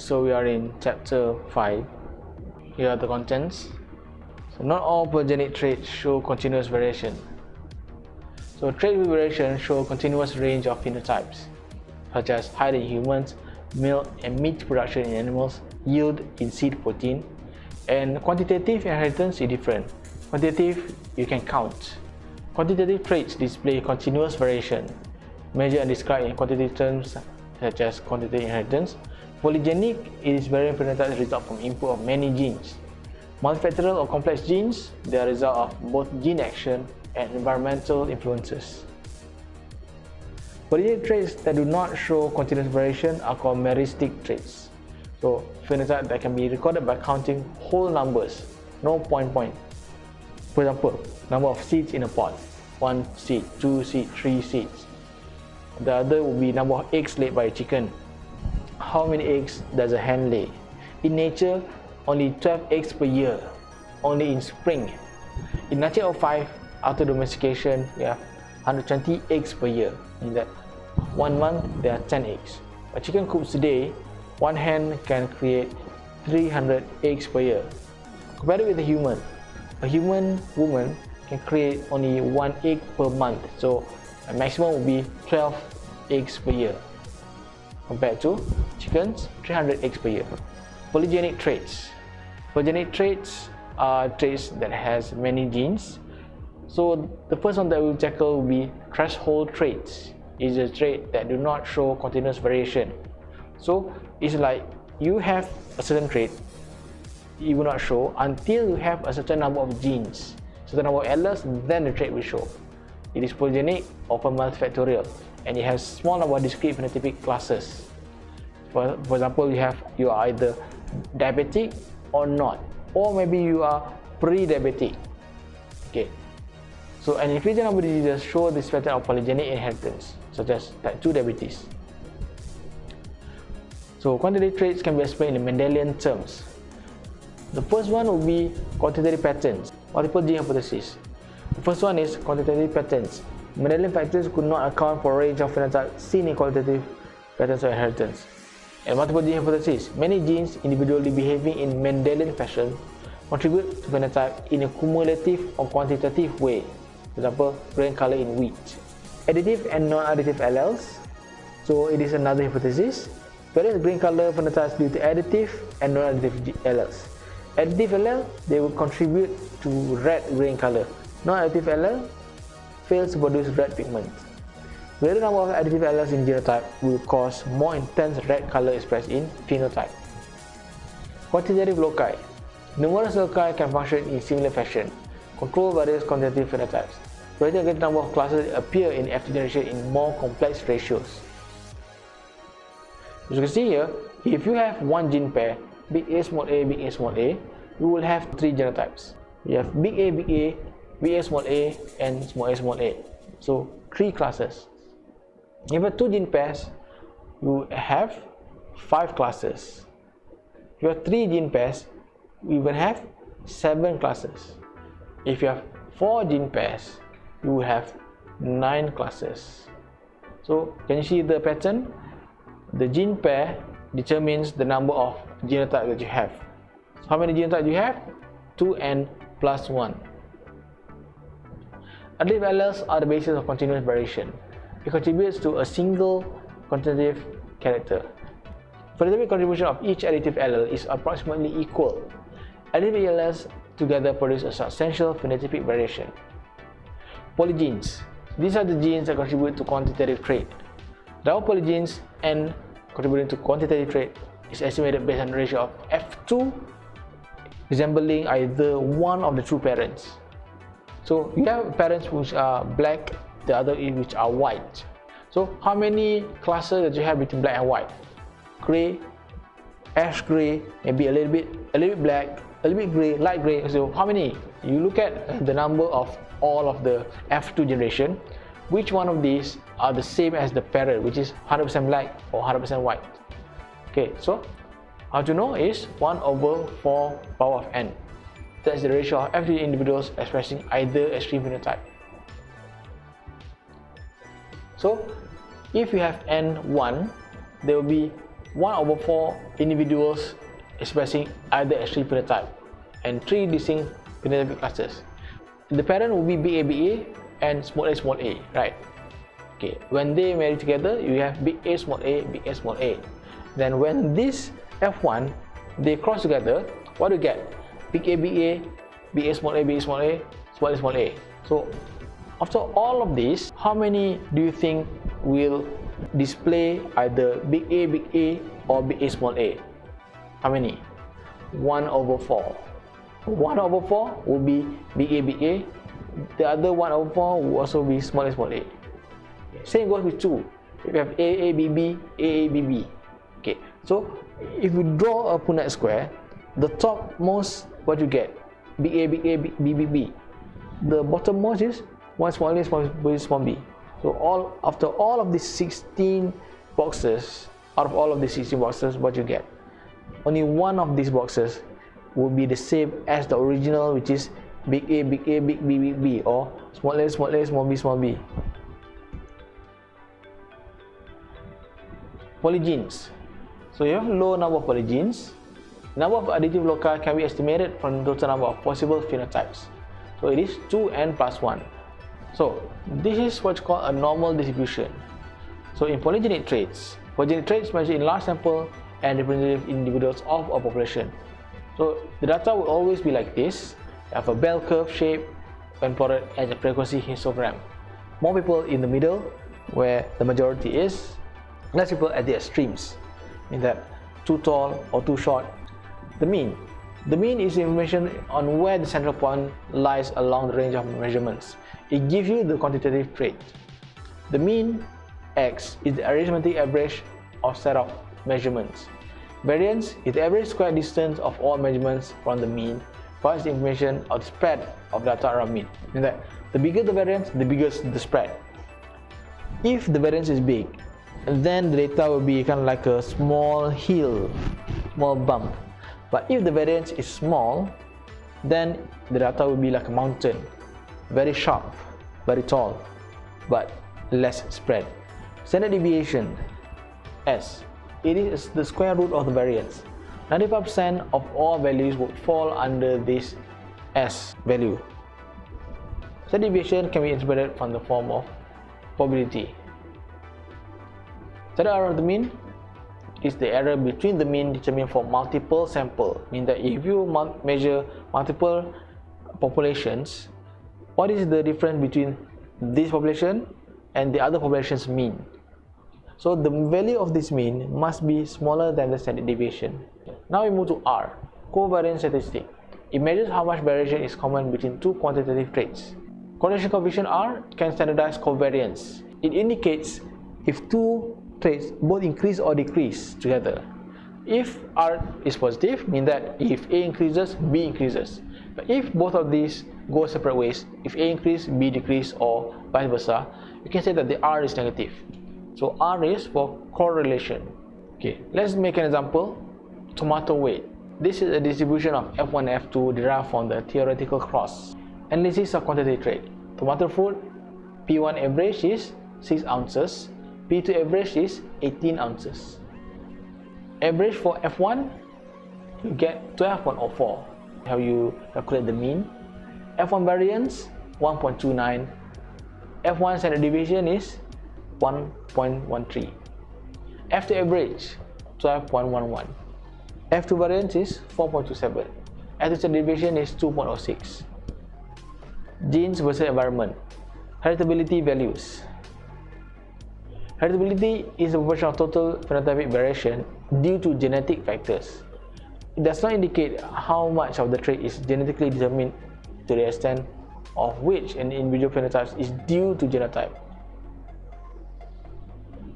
so we are in chapter 5. Here are the contents. So not all polygenic traits show continuous variation. So trait variation show continuous range of phenotypes, such as height in humans, milk and meat production in animals, yield in seed protein, and quantitative inheritance is different. Quantitative, you can count. Quantitative traits display continuous variation, measured and described in quantitative terms such as quantitative inheritance. Polygenic is varying phenotypes result from input of many genes. Multifactorial or complex genes, they are a result of both gene action and environmental influences. Polygenic traits that do not show continuous variation are called meristic traits. So, phenotype that can be recorded by counting whole numbers, no point. For example, number of seeds in a pot, 1 seed, 2 seeds, 3 seeds. The other would be number of eggs laid by a chicken. How many eggs does a hen lay? In nature, only 12 eggs per year, only in spring. In 1905, after domestication, we have 120 eggs per year. In that 1 month, there are 10 eggs. A chicken coops today, one hen can create 300 eggs per year. Compared with a human woman can create only 1 egg per month. So a maximum will be 12 eggs per year. Compared to chickens, 300 eggs per year. Polygenic traits. Polygenic traits are traits that has many genes. So the first one that we'll tackle will be threshold traits. It's a trait that do not show continuous variation. So it's like you have a certain trait, it will not show until you have a certain number of genes, certain number of alleles, then the trait will show. It is polygenic or multifactorial, and it has small number of discrete phenotypic classes. For example, you are either diabetic or not, or maybe you are pre-diabetic. Okay. So an increasing number of diseases show this pattern of polygenic inheritance, such as type 2 diabetes. So quantitative traits can be explained in Mendelian terms. The first one will be quantitative patterns, multiple gene hypothesis. The first one is quantitative patterns. Mendelian factors could not account for a range of phenotypes seen in qualitative patterns of inheritance. And multiple gene hypothesis, many genes individually behaving in Mendelian fashion contribute to phenotype in a cumulative or quantitative way. For example, grain color in wheat. Additive and non-additive alleles. So it is another hypothesis. Various grain color phenotypes due to additive and non-additive alleles. Additive allele, they will contribute to red grain color. Non-additive allele fails to produce red pigment. Greater number of additive alleles in genotype will cause more intense red color expressed in phenotype. Quantitative loci. Numerous loci can function in similar fashion, control various quantitative phenotypes. Greater number of classes appear in F generation in more complex ratios. As you can see here, if you have one gene pair, big A, small a, big A, small a, you will have 3 genotypes. You have big A, big A, small a, and small a. So 3 classes. If you have 2 gene pairs, you have 5 classes. If you have 3 gene pairs, you will have 7 classes. If you have 4 gene pairs, you will have 9 classes. So can you see the pattern? The gene pair determines the number of genotypes that you have. So how many genotypes do you have? 2n plus 1. Additive alleles are the basis of continuous variation. It contributes to a single quantitative character. Phenotypic contribution of each additive allele is approximately equal. Additive alleles together produce a substantial phenotypic variation. Polygenes. These are the genes that contribute to quantitative trait. The number of polygenes n contributing to quantitative trait is estimated based on the ratio of F2 resembling either one of the two parents. So you have parents which are black, the other which are white. So how many classes that you have between black and white? Gray, ash gray, maybe a little bit black, a little bit gray, light gray. So how many? You look at the number of all of the F2 generation. Which one of these are the same as the parent, which is 100% black or 100% white? Okay, so how to know is 1 over 4 power of n. That's the ratio of F2 individuals expressing either extreme phenotype. So if you have n1, there will be 1/4 individuals expressing either extreme phenotype and 3 distinct phenotypic clusters. The parent will be big A, big A and small a, right? Okay, when they marry together, you have big A, small a, big A, small a. Then when this F1, they cross together, what do you get? Big A, big A, big A, small a, big A, small a, small a, small a. So after all of this, how many do you think will display either big A or big A, small a? How many? 1/4. 1/4 will be big A. The other 1/4 will also be small a. Same goes with 2. If you have AABB. Okay, so if you draw a Punnett square, the topmost, what you get? Big A, B. The bottommost is 1 small a, small b. So after all of these 16 boxes, out of all of these 16 boxes, what you get? Only one of these boxes will be the same as the original, which is big A, big B, or small a, small b. Polygenes. So you have low number of polygenes. Number of additive loci can be estimated from the total number of possible phenotypes. So it is 2n plus 1. So this is what's called a normal distribution. So in polygenic traits measure in large sample and representative individuals of a population. So the data will always be like this. You have a bell curve shape when plotted as a frequency histogram. More people in the middle, where the majority is, less people at the extremes, mean that too tall or too short. The mean is information on where the central point lies along the range of measurements. It gives you the quantitative trait. The mean X is the arithmetic average of set of measurements. Variance is the average square distance of all measurements from the mean, provides the information of the spread of data around mean. Mean that the bigger the variance, the bigger the spread. If the variance is big, then the data will be kind of like a small hill, small bump. But if the variance is small, then the data will be like a mountain, very sharp, very tall, but less spread. Standard deviation, S. It is the square root of the variance. 95% of all values would fall under this S value. Standard deviation can be interpreted from the form of probability. Standard error of the mean is the error between the mean determined for multiple sample. Means that if you measure multiple populations, what is the difference between this population and the other population's mean? So the value of this mean must be smaller than the standard deviation. Now we move to R, covariance statistic. It measures how much variation is common between two quantitative traits. Correlation coefficient R can standardize covariance. It indicates if two traits both increase or decrease together. If R is positive, means that if A increases, B increases. But if both of these go separate ways, if A increase, B decrease, or vice versa, you can say that the R is negative. So R is for correlation. Okay, let's make an example. Tomato weight. This is a distribution of F1 and F2 derived from the theoretical cross. Analysis of quantitative trait. Tomato fruit, P1 average is 6 ounces. P2 average is 18 ounces. Average for F1, you get 12.04. How you calculate the mean. F1 variance, 1.29. F1 standard deviation is 1.13. F2 average, 12.11. F2 variance is 4.27. F2 standard deviation is 2.06. Genes versus environment. Heritability values. Heritability is the proportion of total phenotypic variation due to genetic factors. It does not indicate how much of the trait is genetically determined to the extent of which an individual phenotype is due to genotype.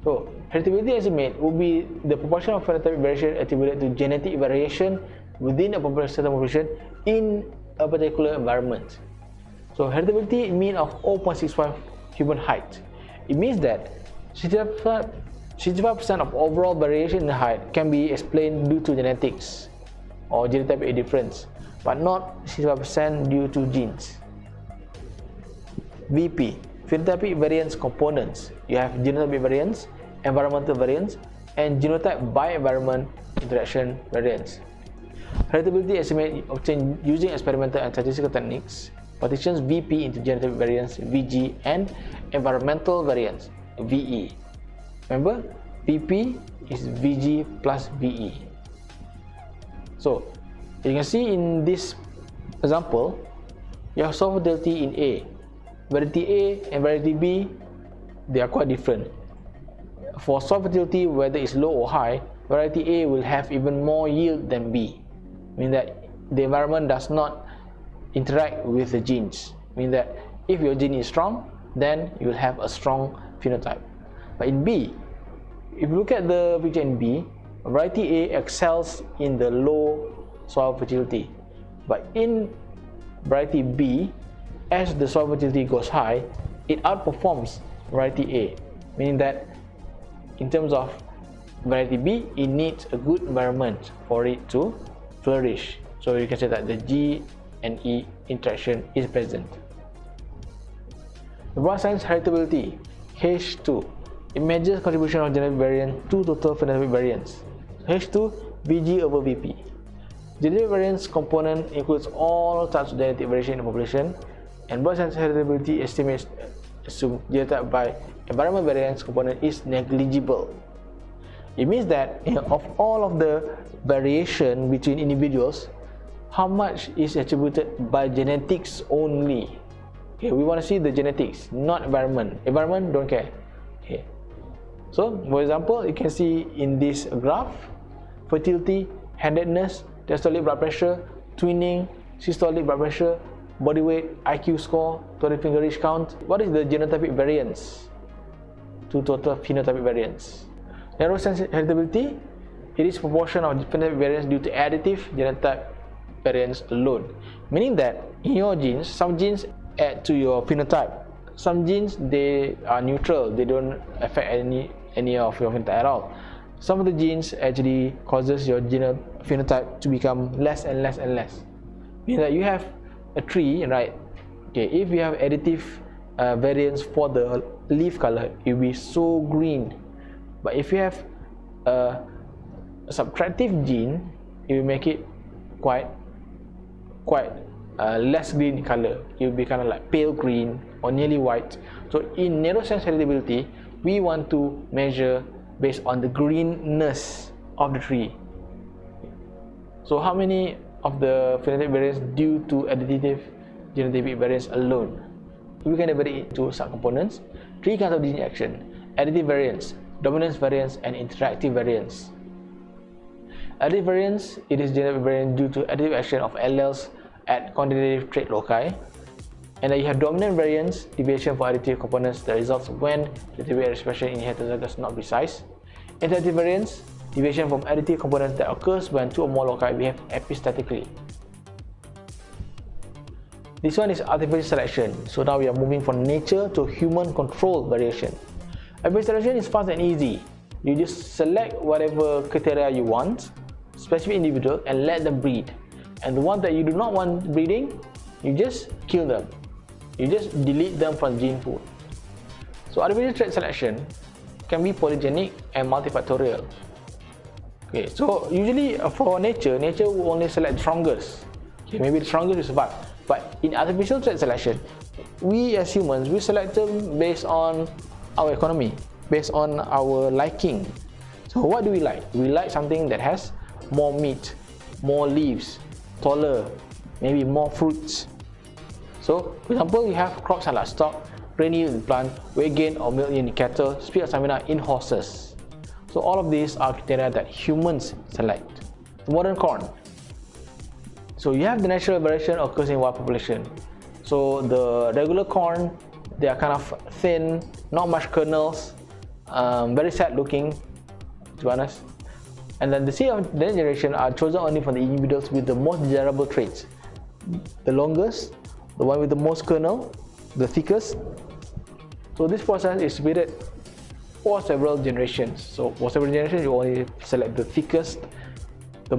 So, heritability estimate will be the proportion of phenotypic variation attributed to genetic variation within a certain population in a particular environment. So, heritability mean of 0.65 human height. It means that 65% of overall variation in height can be explained due to genetics or genotypic difference, but not 65% due to genes. VP, phenotypic variance components. You have genotypic variance, environmental variance, and genotype by environment interaction variance. Heritability estimate obtained using experimental and statistical techniques partitions VP into genotypic variance VG and environmental variance VE. Remember, VP is VG plus VE. So you can see in this example, you have soil fertility in A. Variety A and variety B, they are quite different. For soil fertility, whether it's low or high, variety A will have even more yield than B, meaning that the environment does not interact with the genes. Meaning that if your gene is strong, then you will have a strong phenotype. But in B, if you look at the picture in B, variety A excels in the low soil fertility. But in variety B, as the soil fertility goes high, it outperforms variety A, meaning that in terms of variety B, it needs a good environment for it to flourish. So you can say that the G and E interaction is present. The broad sense heritability, H2, it measures contribution of genetic variant to total phenotypic variance. H2, VG over VP. Genetic variance component includes all types of genetic variation in the population, and broad sense heritability estimates assume genotype by environment variance component is negligible. It means that of all of the variation between individuals, how much is attributed by genetics only. Okay, we want to see the genetics, not environment. Environment, don't care. Okay. So, for example, you can see in this graph, fertility, handedness, diastolic blood pressure, twinning, systolic blood pressure, body weight, IQ score, total finger reach count. What is the genotypic variance to total phenotypic variance? Narrow sense heritability, it is proportion of phenotypic variance due to additive genotype variance alone. Meaning that in your genes, some genes add to your phenotype. Some genes, they are neutral, they don't affect any of your phenotype at all. Some of the genes actually causes your phenotype to become less and less and less. Meaning that you have a tree, right? Okay, if you have additive variance for the leaf color, it will be so green. But if you have a subtractive gene, it will make it quite less green in color. It will be kind of like pale green or nearly white. So in narrow sense heritability, we want to measure based on the greenness of the tree. So how many of the phenotypic variance due to additive genotypic variance alone? We can divide it into subcomponents. Three kinds of gene action: additive variance, dominance variance, and interactive variance. Additive variance, it is genotypic variance due to additive action of alleles at quantitative trait loci. And then you have dominant variance, deviation for additive components that results when the genetic expression in heterozygous is not precise. Interactive variance, deviation from additive components that occurs when two or more loci behave epistatically. This one is artificial selection. So now we are moving from nature to human controlled variation. Artificial selection is fast and easy. You just select whatever criteria you want, specific individual, and let them breed. And the ones that you do not want breeding, you just kill them. You just delete them from gene pool. So artificial trait selection can be polygenic and multifactorial. Okay, so usually for nature will only select the strongest. Okay, maybe the strongest will survive. But in artificial trait selection, we as humans, we select them based on our economy, based on our liking. So what do we like? We like something that has more meat, more leaves, taller, maybe more fruits. So, for example, you have crop salad stock, grain yield in plant, weight gain or milk yield in cattle, speed of stamina in horses. So all of these are criteria that humans select. Modern corn. So you have the natural variation occurs in wild population. So the regular corn, they are kind of thin, not much kernels, very sad looking, to be honest. And then the seed of the next generation are chosen only from the individuals with the most desirable traits. The longest, the one with the most kernel, the thickest. So this process is repeated for several generations. So for several generations, you only select the thickest, the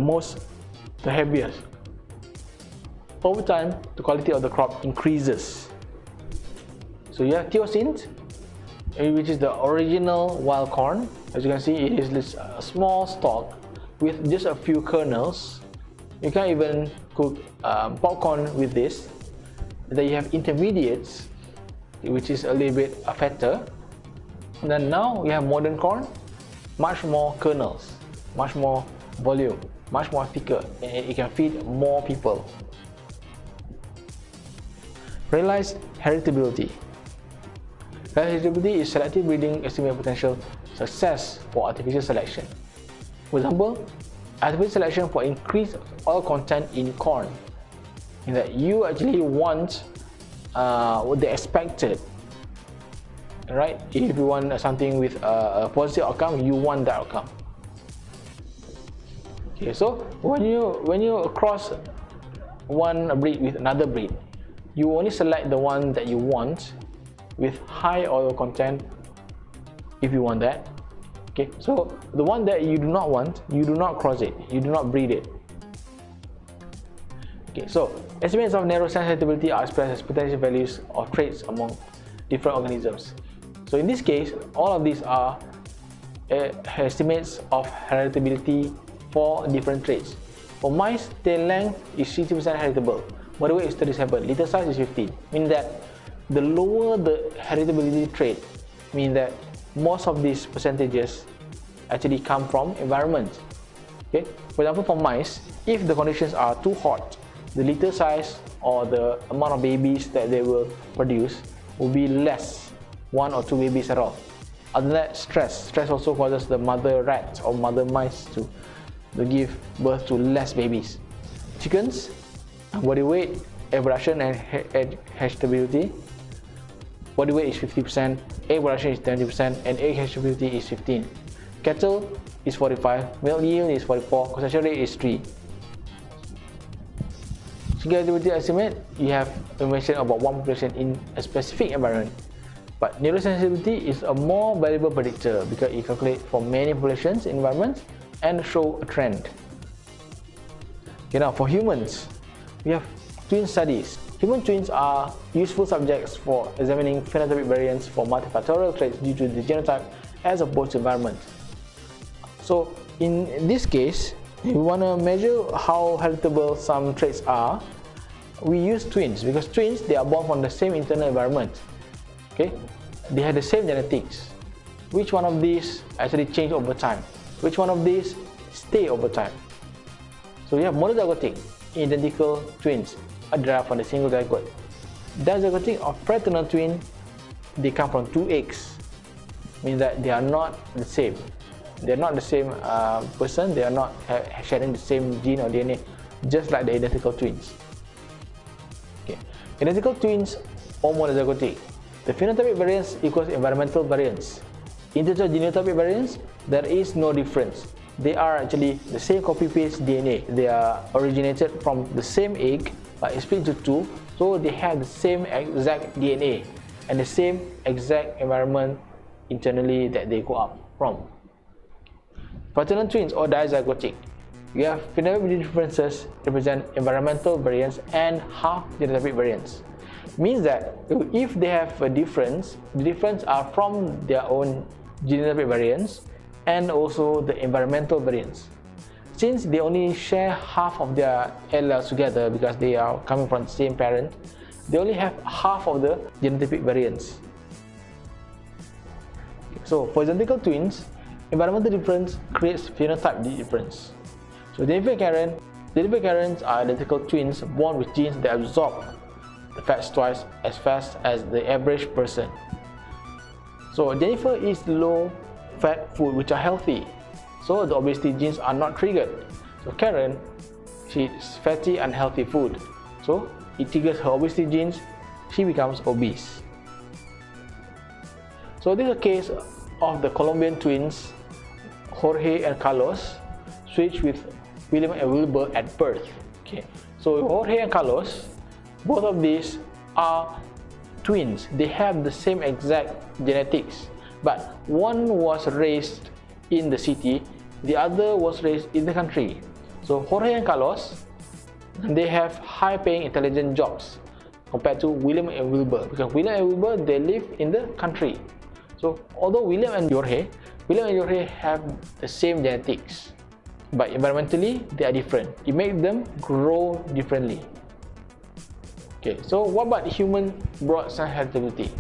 heaviest. Over time, the quality of the crop increases. So you have teosins, which is the original wild corn, As you can see, it is this small stalk with just a few kernels. You can even cook popcorn with this. Then you have intermediates, which is a little bit fatter. And then now we have modern corn, much more kernels, much more volume, much more thicker, and it can feed more people. Realized heritability. Heritability is selective breeding estimate potential success for artificial selection. For example, artificial selection for increased oil content in corn, in that you actually want what they expected. Right? If you want something with a positive outcome, you want that outcome. Okay, so when you cross one breed with another breed, you only select the one that you want with high oil content if you want that. Okay, so the one that you do not want, you do not cross it, you do not breed it. Okay, so estimates of narrow sense heritability are expressed as potential values of traits among different organisms. So in this case, all of these are estimates of heritability for different traits. For mice, tail length is 60% heritable, body weight is 37, litter size is 15, meaning that the lower the heritability trait, means that most of these percentages actually come from environment. Okay, for example, for mice, if the conditions are too hot, the litter size or the amount of babies that they will produce will be less, 1 or 2 babies at all. Other than that, stress also causes the mother rats or mother mice to give birth to less babies. Chickens, body weight, egg production and hatchability. Body weight is 50%, egg production is 20%, and egg hatchability is 15%. Cattle is 45%, milk yield is 44%, conception rate is 3%. Single heritability estimate, you have information about one population in a specific environment. But neurosensitivity is a more valuable predictor because it calculates for many populations in environments and show a trend. Okay, now for humans, we have twin studies. Human twins are useful subjects for examining phenotypic variance for multifactorial traits due to the genotype as opposed to environment. So in this case, if we want to measure how heritable some traits are, we use twins because twins, they are born from the same internal environment. Okay, they have the same genetics. Which one of these actually change over time? Which one of these stay over time? So we have monozygotic, identical twins are derived from the single zygote. Dizygotic or fraternal twin, they come from 2 eggs, means that they are not the same. They are not the same person. They are not sharing the same gene or DNA, just like the identical twins. Okay, identical twins or monozygotic. The phenotypic variance equals environmental variance. In terms of genotypic variance, there is no difference. They are actually the same copy-paste DNA. They are originated from the same egg, but it's split into 2, so they have the same exact DNA and the same exact environment internally that they go up from. Fraternal twins or dizygotic, you have phenotypic differences represent environmental variance and half genotypic variance. Means that if they have a difference, the difference are from their own genotypic variance and also the environmental variance. Since they only share half of their alleles together because they are coming from the same parent, they only have half of the genotypic variance. So for identical twins, environmental difference creates phenotype difference. So Jennifer Karens are identical twins born with genes that absorb the fats twice as fast as the average person. So Jennifer eats low fat food which are healthy, so the obesity genes are not triggered. So Karen, she eats fatty unhealthy food, so it triggers her obesity genes, she becomes obese. So this is a case of the Colombian twins Jorge and Carlos switched with William and Wilbur at birth. Okay, so Jorge and Carlos, both of these are twins. They have the same exact genetics, but one was raised in the city, the other was raised in the country. So Jorge and Carlos, they have high-paying intelligent jobs compared to William and Wilbur, because William and Wilbur, they live in the country. So although William and Jorge, William and Jorge have the same genetics, but environmentally they are different. It makes them grow differently. Okay, so what about human broad-sign heritability?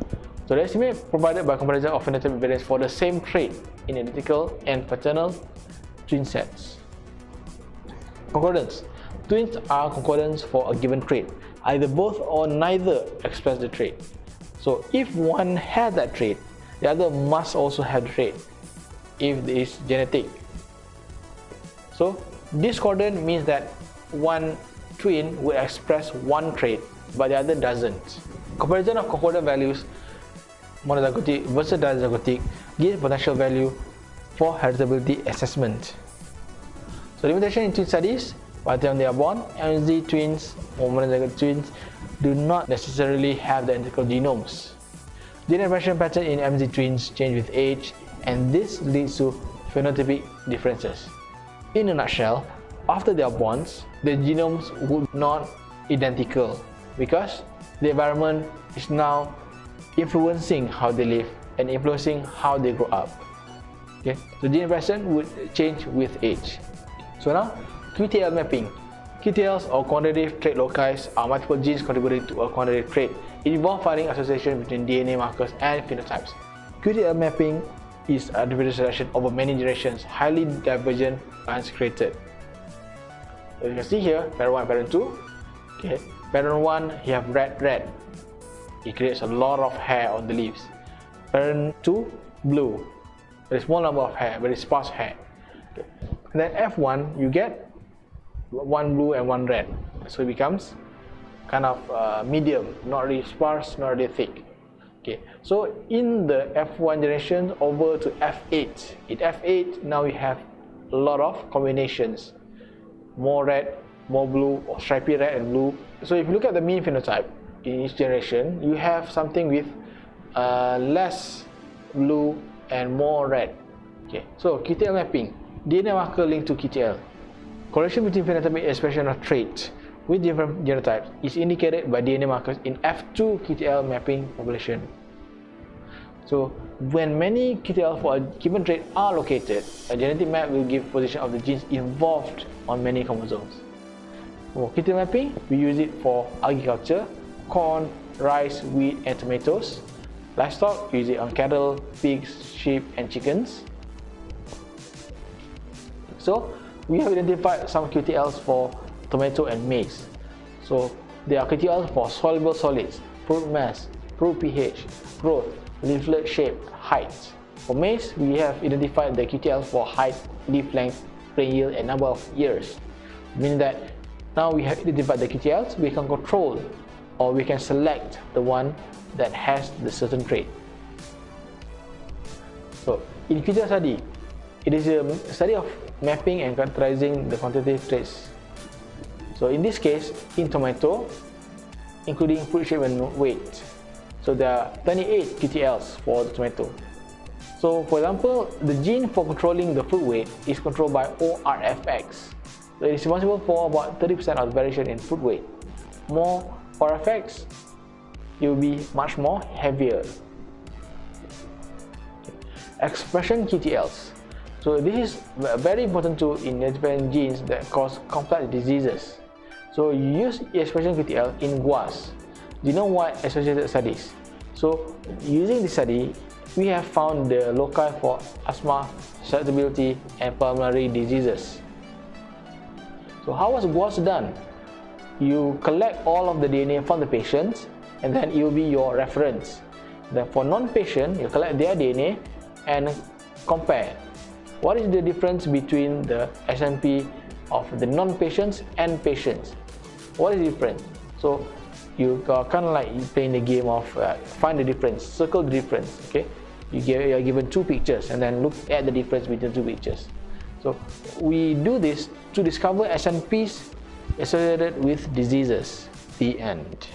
So the estimate provided by comparison of phenotypic variance for the same trait in identical and fraternal twin sets. Concordance. Twins are concordants for a given trait. Either both or neither express the trait. So if one has that trait, the other must also have the trait if it is genetic. So discordant means that one twin will express one trait but the other doesn't. Comparison of concordant values, monozygotic versus dizygotic, gives potential value for heritability assessment. So limitation in twin studies: by the time they are born, MZ twins or monozygotic twins do not necessarily have the identical genomes. Gene expression pattern in MZ twins change with age, and this leads to phenotypic differences. In a nutshell, after they are born, the genomes would not identical because the environment is now influencing how they live and influencing how they grow up. Okay, so gene expression would change with age. So now, QTL mapping. QTLs or quantitative trait loci are multiple genes contributing to a quantitative trait. It involves finding association between DNA markers and phenotypes. QTL mapping is a distributed selection over many generations, highly divergent and secreted. So you can see here, parent 1 and parent 2. Okay, parent 1, you have red. It creates a lot of hair on the leaves. Parent 2, blue. Very small number of hair, very sparse hair. Okay. And then F1, you get one blue and one red. So it becomes kind of medium, not really sparse, not really thick. Okay, so in the F1 generation over to F8. In F8, now we have a lot of combinations. More red, more blue, or stripy red and blue. So if you look at the mean phenotype in each generation, you have something with less blue and more red. Okay, so QTL mapping, DNA marker linked to QTL. Correlation between phenotypic expression of traits with different genotypes is indicated by DNA markers in F2 QTL mapping population. So when many QTLs for a given trait are located, a genetic map will give position of the genes involved on many chromosomes. For QTL mapping, we use it for agriculture, corn, rice, wheat and tomatoes. Livestock, we use it on cattle, pigs, sheep and chickens. So we have identified some QTLs for tomato and maize. So there are QTLs for soluble solids, fruit mass, fruit pH, growth, leaflet shape, height. For maize, we have identified the QTLs for height, leaf length, grain yield and number of years. Meaning that now we have identified the QTLs, we can control or we can select the one that has the certain trait. So in QTL study, it is a study of mapping and characterizing the quantitative traits. So in this case, in tomato, including fruit shape and weight. So there are 28 QTLs for the tomato. So for example, the gene for controlling the fruit weight is controlled by ORFX. So it is responsible for about 30% of the variation in fruit weight. More ORFX, it will be much more heavier. Expression QTLs. So this is a very important tool in identifying genes that cause complex diseases. So you use expression QTL in GWAS, genome-wide associated studies. So using this study, we have found the loci for asthma, susceptibility and pulmonary diseases. So how was GWAS done? You collect all of the DNA from the patients and then it will be your reference. Then for non-patient, you collect their DNA and compare. What is the difference between the SNP of the non-patients and patients? What is different? So you are kind of like playing the game of find the difference, circle the difference. Okay, you are given two pictures and then look at the difference between two pictures. So we do this to discover SNPs associated with diseases. The end.